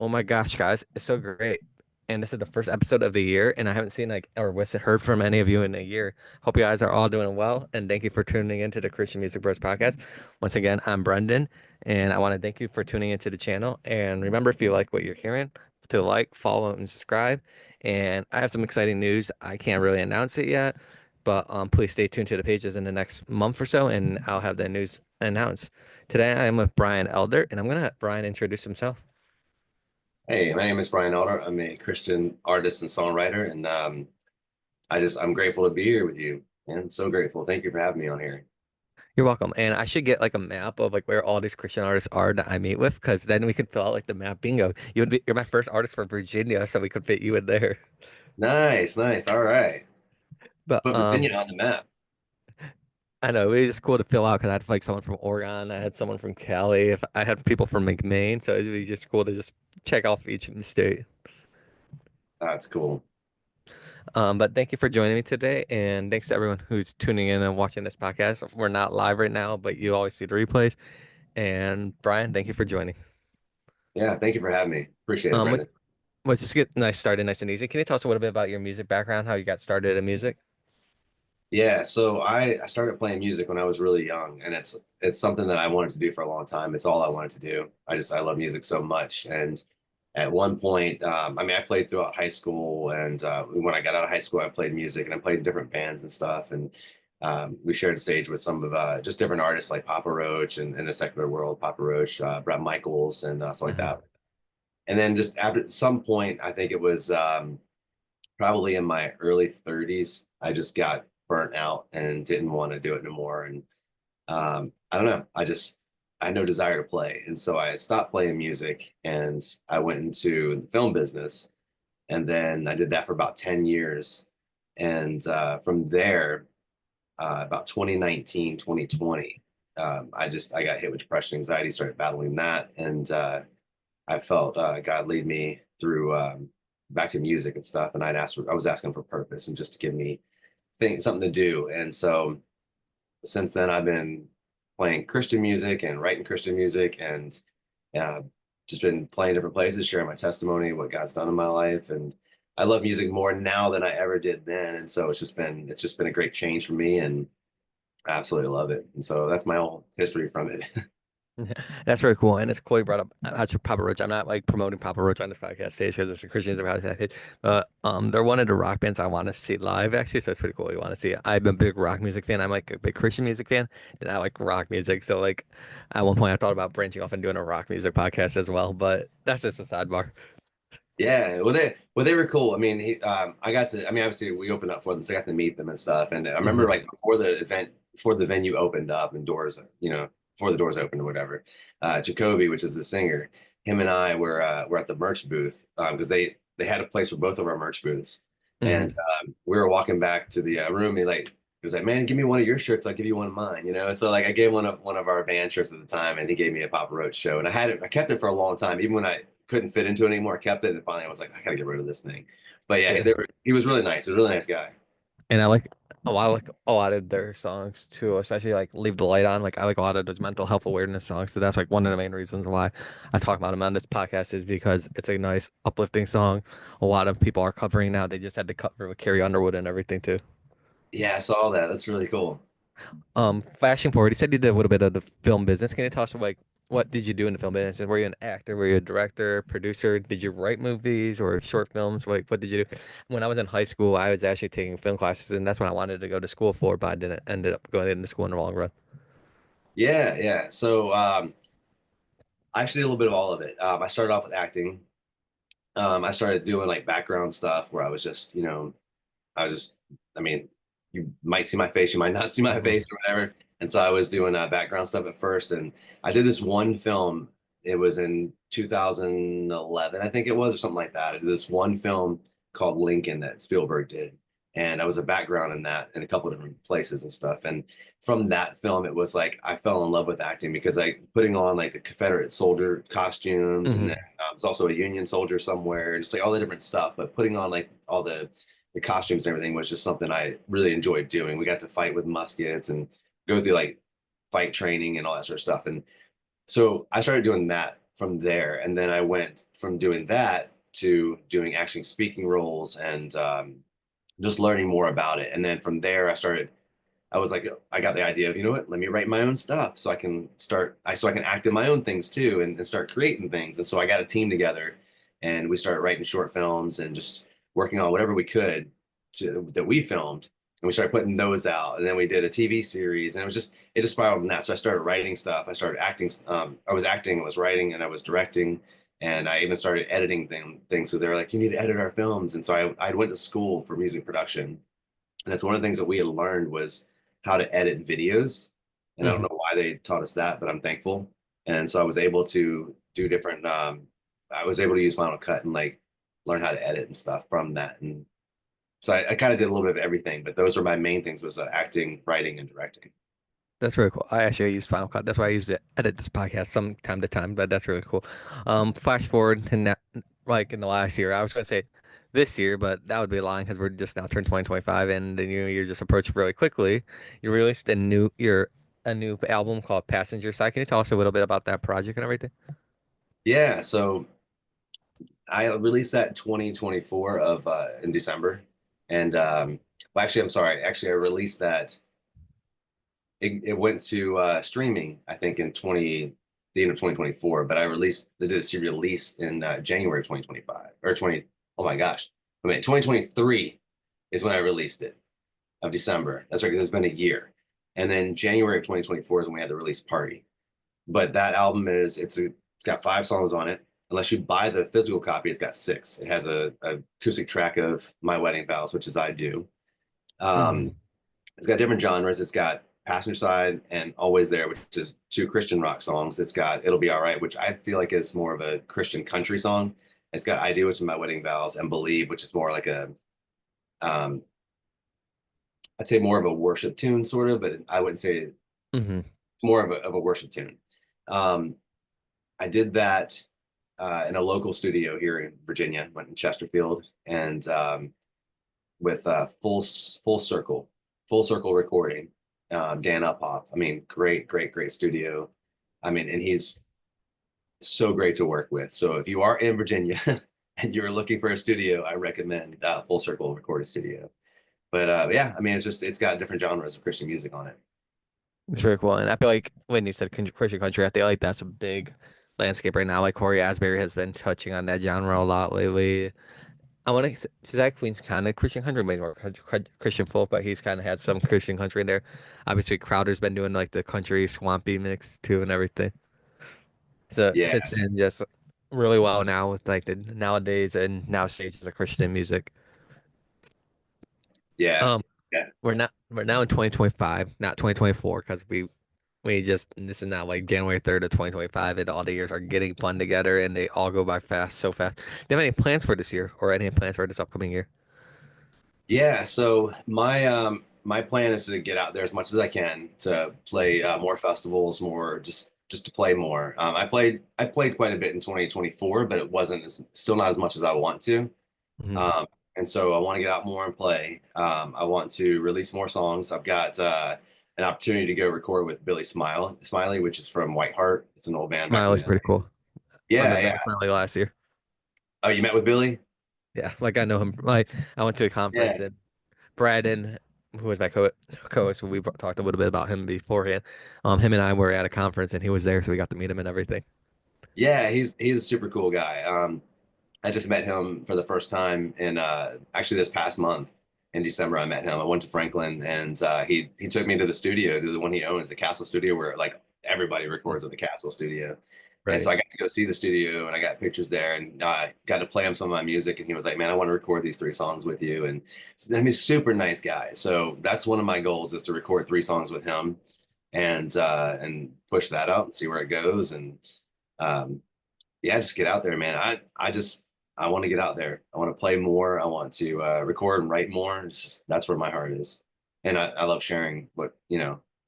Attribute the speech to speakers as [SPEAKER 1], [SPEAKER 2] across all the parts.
[SPEAKER 1] Oh my gosh, guys, it's so great. And this is the first episode of the year, and I haven't seen like or heard from any of you in a year. Hope you guys are all doing well, and thank you for tuning into the Christian Music Bros podcast. Once again, I'm Brendan, and I want to thank you for tuning into the channel. And remember, if you like what you're hearing, to like, follow, and subscribe. And I have some exciting news. I can't really announce it yet, but please stay tuned to the pages in the next month or so, and I'll have that news announced. Today, I am with Brian Elder, and I'm gonna have Brian introduce himself.
[SPEAKER 2] Hey, my name is Brian Elder. I'm a Christian artist and songwriter, and I'm grateful to be here with you, and so grateful. Thank you for having me on here.
[SPEAKER 1] You're welcome. And I should get like a map of like where all these Christian artists are that I meet with, because then we could fill out like the map bingo. You're my first artist from Virginia, so we could fit you in there.
[SPEAKER 2] Nice, nice. All right.
[SPEAKER 1] But
[SPEAKER 2] Put Virginia on the map.
[SPEAKER 1] I know it was just cool to fill out because I had like someone from Oregon, I had someone from Cali, if I had people from McMaine, so it'd be just cool to just check off each state.
[SPEAKER 2] That's cool.
[SPEAKER 1] But thank you for joining me today, and thanks to everyone who's tuning in and watching this podcast. We're not live right now, but you always see the replays. And Brian, thank you for joining.
[SPEAKER 2] Yeah, thank you for having me. Appreciate it,
[SPEAKER 1] Um,
[SPEAKER 2] Brendan.
[SPEAKER 1] Let's just get nice started nice and easy. Can you tell us a little bit about your music background, how you got started in music?
[SPEAKER 2] Yeah, so I started playing music when I was really young, and it's something that I wanted to do for a long time. It's all I wanted to do. I love music so much, and at one point, I played throughout high school, and when I got out of high school, I played music, and I played in different bands and stuff, and we shared the stage with some of just different artists like Papa Roach and in the secular world, Papa Roach, Brett Michaels, and stuff like
[SPEAKER 1] Uh-huh.
[SPEAKER 2] that. And then just after some point, I think it was probably in my early 30s, I just got burnt out and didn't want to do it anymore. And I don't know, I had no desire to play. And so I stopped playing music and I went into the film business. And then I did that for about 10 years. And from there, about 2019, 2020, I got hit with depression, anxiety, started battling that. And I felt God lead me through back to music and stuff. And I was asking for purpose and just to give me something to do. And so since then, I've been playing Christian music and writing Christian music and uh, just been playing different places, sharing my testimony, what God's done in my life. And I love music more now than I ever did then. And so it's just been a great change for me and I absolutely love it. And so that's my whole history from it.
[SPEAKER 1] That's very cool. And it's cool you brought up Papa Roach. I'm not like promoting Papa Roach on this podcast page because it's a Christians podcast page. But they're one of the rock bands I want to see live actually. So it's pretty cool you want to see it. I'm a big rock music fan. I'm like a big Christian music fan, and I like rock music. So like at one point I thought about branching off and doing a rock music podcast as well. But that's just a sidebar.
[SPEAKER 2] Yeah, well they were cool. I mean, I got to. I mean, obviously we opened up for them, so I got to meet them and stuff. And I remember
[SPEAKER 1] Hmm.
[SPEAKER 2] like before the event, before the venue opened up and doors, before the doors opened or whatever, Jacoby, which is the singer, him and I were at the merch booth because they had a place for both of our merch booths, and
[SPEAKER 1] Hmm.
[SPEAKER 2] we were walking back to the room. He was like, "Man, give me one of your shirts. I'll give you one of mine." So like I gave one of our band shirts at the time, and he gave me a Papa Roach show, and I kept it for a long time, even when I couldn't fit into it anymore. I kept it, and finally I was like, I gotta get rid of this thing. But yeah,
[SPEAKER 1] Yeah.
[SPEAKER 2] he was really nice. He was a really nice guy.
[SPEAKER 1] And I like a lot of their songs too, especially like Leave the Light On. Like I like a lot of those mental health awareness songs. So that's like one of the main reasons why I talk about them on this podcast is because it's a nice uplifting song. A lot of people are covering now. They just had to cover with Carrie Underwood and everything too.
[SPEAKER 2] Yeah, I saw that. That's really cool.
[SPEAKER 1] Flashing forward, you said you did a little bit of the film business. Can you tell us like what did you do in the film business? Were you an actor? Were you a director, producer? Did you write movies or short films? Like what did you do? When I was in high school, I was actually taking film classes, and that's what I wanted to go to school for, but I didn't ended up going into school in the long run.
[SPEAKER 2] Yeah, yeah. So I actually did a little bit of all of it. I started off with acting. I started doing like background stuff where I was just, I mean, you might see my face, you might not see my
[SPEAKER 1] Hmm.
[SPEAKER 2] face or whatever. And so I was doing background stuff at first. And I did this one film. It was in 2011, I think it was, or something like that. I did this one film called Lincoln that Spielberg did. And I was a background in that in a couple of different places and stuff. And from that film, it was like I fell in love with acting because like putting on like the Confederate soldier costumes and then
[SPEAKER 1] Hmm.
[SPEAKER 2] I was also a Union soldier somewhere and just like all the different stuff. But putting on like all the costumes and everything was just something I really enjoyed doing. We got to fight with muskets and go through like fight training and all that sort of stuff. And so I started doing that from there. And then I went from doing that to doing actually speaking roles and just learning more about it. And then from there, I was like, I got the idea of, you know what, let me write my own stuff so I can so I can act in my own things too and start creating things. And so I got a team together and we started writing short films and just working on whatever we could that we filmed. And we started putting those out. And then we did a TV series and it just spiraled from that. So I started writing stuff. I started acting. I was acting, I was writing, and I was directing. And I even started editing things because they were like, you need to edit our films. And so I went to school for music production. And that's one of the things that we had learned was how to edit videos. And I don't
[SPEAKER 1] Hmm.
[SPEAKER 2] know why they taught us that, but I'm thankful. And so I was able to do different, I was able to use Final Cut and like learn how to edit and stuff from that. And so I kind of did a little bit of everything, but those were my main things was acting, writing, and directing.
[SPEAKER 1] That's really cool. I actually use Final Cut. That's why I use it edit this podcast some time to time, but that's really cool. Flash forward to now, like in the last year, I was going to say this year, but that would be lying because we're just now turned 2025 and the new year just approached really quickly. You released a new album called Passenger Side. Can you tell us a little bit about that project and everything?
[SPEAKER 2] Yeah, so I released that 2024 of in December. And well, actually, I'm sorry. Actually, I released that it went to streaming, I think, in 20 the end of 2024, but they did a CD release in January of 2025 or 20. Oh my gosh. I mean, 2023 is when I released it of December. That's right, because it's been a year. And then January of 2024 is when we had the release party. But that album it's got 5 songs on it. Unless you buy the physical copy, it's got 6. It has a acoustic track of My Wedding Vows, which is I Do. Um,
[SPEAKER 1] Hmm.
[SPEAKER 2] it's got different genres. It's got Passenger Side and Always There, which is 2 Christian rock songs. It's got It'll Be All Right, which I feel like is more of a Christian country song. It's got I Do, which is My Wedding Vows, and Believe, which is more like um, I'd say more of a worship tune, sort of, but I wouldn't say
[SPEAKER 1] Hmm.
[SPEAKER 2] more of a worship tune. Um, I did that in a local studio here in Virginia, went in Chesterfield, and with full circle recording. Dan Uphoff. I mean, great studio. I mean, and he's so great to work with. So if you are in Virginia and you're looking for a studio, I recommend Full Circle Recording Studio. But yeah, I mean, it's got different genres of Christian music on it.
[SPEAKER 1] It's very cool. And I feel like when you said Christian country, I feel like that's a big landscape right now. Like Corey Asbury has been touching on that genre a lot lately. I want to. Zach Queen's kind of Christian country, maybe more Christian folk, but he's kind of had some Christian country in there. Obviously, Crowder's been doing like the country swampy mix too and everything. So it
[SPEAKER 2] Yeah,
[SPEAKER 1] fits in just really well now with like the nowadays and now stages of Christian music.
[SPEAKER 2] yeah,
[SPEAKER 1] Um,
[SPEAKER 2] yeah,
[SPEAKER 1] we're now in 2025, not 2024, because we just this is now like January 3rd of 2025, and all the years are getting fun together, and they all go by fast, so fast. Do you have any plans for this year or any plans for this upcoming year?
[SPEAKER 2] yeah. So my plan is to get out there as much as I can to play more festivals, more just to play more. I played quite a bit in 2024, but it wasn't still not as much as I want to.
[SPEAKER 1] Hmm.
[SPEAKER 2] Um, and so I want to get out more and play. I want to release more songs. I've got an opportunity to go record with Smiley, which is from Whiteheart. It's an old band back in
[SPEAKER 1] Miley's
[SPEAKER 2] the
[SPEAKER 1] pretty cool. I
[SPEAKER 2] Yeah,
[SPEAKER 1] met
[SPEAKER 2] yeah.
[SPEAKER 1] Billy Smiley last year.
[SPEAKER 2] Oh, you met with Billy?
[SPEAKER 1] Yeah, like I know him. Like I went to a conference
[SPEAKER 2] Yeah.
[SPEAKER 1] and Braden, who was my co-host, we talked a little bit about him beforehand. Him and I were at a conference and he was there, so we got to meet him and everything.
[SPEAKER 2] Yeah, he's a super cool guy. I just met him for the first time in actually this past month in December. I met him. I went to Franklin and he took me to the studio, to the one he owns, the Castle Studio, where like everybody records at the Castle Studio. And so
[SPEAKER 1] Right.
[SPEAKER 2] I got to go see the studio and I got pictures there and I got to play him some of my music. And he was like, man, I want to record these 3 songs with you. And I mean, he's a super nice guy. So that's one of my goals is to record 3 songs with him and push that out and see where it goes. And um, yeah, just get out there, man. I want to get out there. I want to play more. I want to record and write more. That's where my heart is. And I love sharing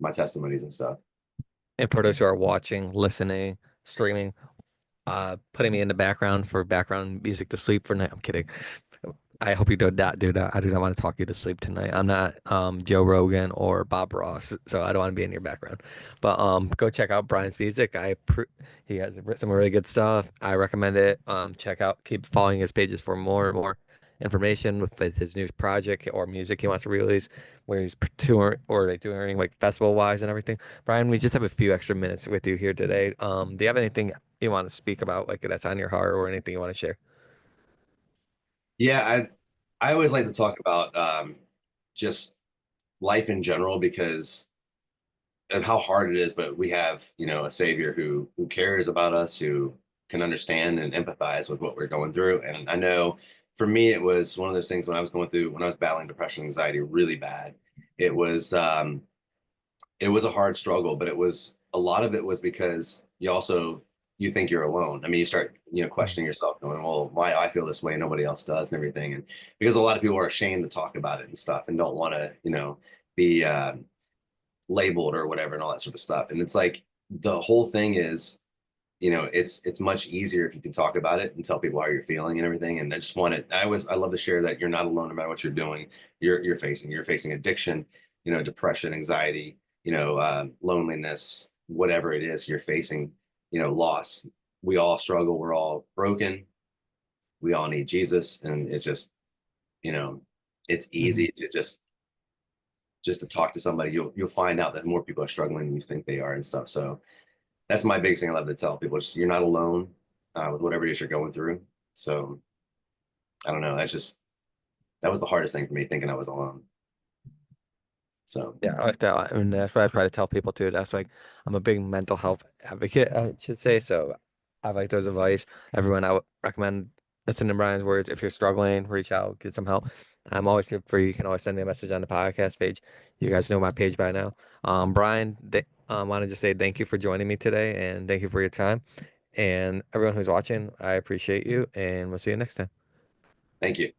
[SPEAKER 2] my testimonies and stuff.
[SPEAKER 1] And for those who are watching, listening, streaming, putting me in the background for background music to sleep for night. I'm kidding. I hope you do not do that. I do not want to talk you to sleep tonight. I'm not Joe Rogan or Bob Ross, so I don't want to be in your background. But go check out Brian's music. He has written some really good stuff. I recommend it. Keep following his pages for more and more information with his new project or music he wants to release, where he's touring or like doing like festival wise and everything. Brian, we just have a few extra minutes with you here today. Do you have anything you want to speak about, like that's on your heart, or anything you want to share?
[SPEAKER 2] Yeah, I always like to talk about just life in general because of how hard it is, but we have, a savior who cares about us, who can understand and empathize with what we're going through. And I know for me, it was one of those things when I was battling depression, anxiety really bad. It was it was a hard struggle, but it was a lot of it was because you think you're alone. I mean, you start, questioning yourself, going, well, why do I feel this way and nobody else does and everything. And because a lot of people are ashamed to talk about it and stuff and don't want to, be labeled or whatever and all that sort of stuff. And it's like the whole thing is, it's much easier if you can talk about it and tell people how you're feeling and everything. And I love to share that you're not alone no matter what you're doing. You're facing addiction, depression, anxiety, loneliness, whatever it is you're facing, loss. We all struggle. We're all broken. We all need Jesus. And it just, you know, it's
[SPEAKER 1] Mhm.
[SPEAKER 2] easy to just to talk to somebody. You'll find out that more people are struggling than you think they are and stuff. So that's my biggest thing I love to tell people. Just you're not alone with whatever it is you're going through. So I don't know. That was the hardest thing for me, thinking I was alone. So
[SPEAKER 1] Yeah, I like that. And that's what I try to tell people too. That's like I'm a big mental health advocate, I should say. So I like those advice. Everyone, I would recommend listening to Brian's words. If you're struggling, reach out, get some help. I'm always here for you. You can always send me a message on the podcast page. You guys know my page by now. Brian, I want to just say thank you for joining me today and thank you for your time. And everyone who's watching, I appreciate you and we'll see you next time.
[SPEAKER 2] thank you.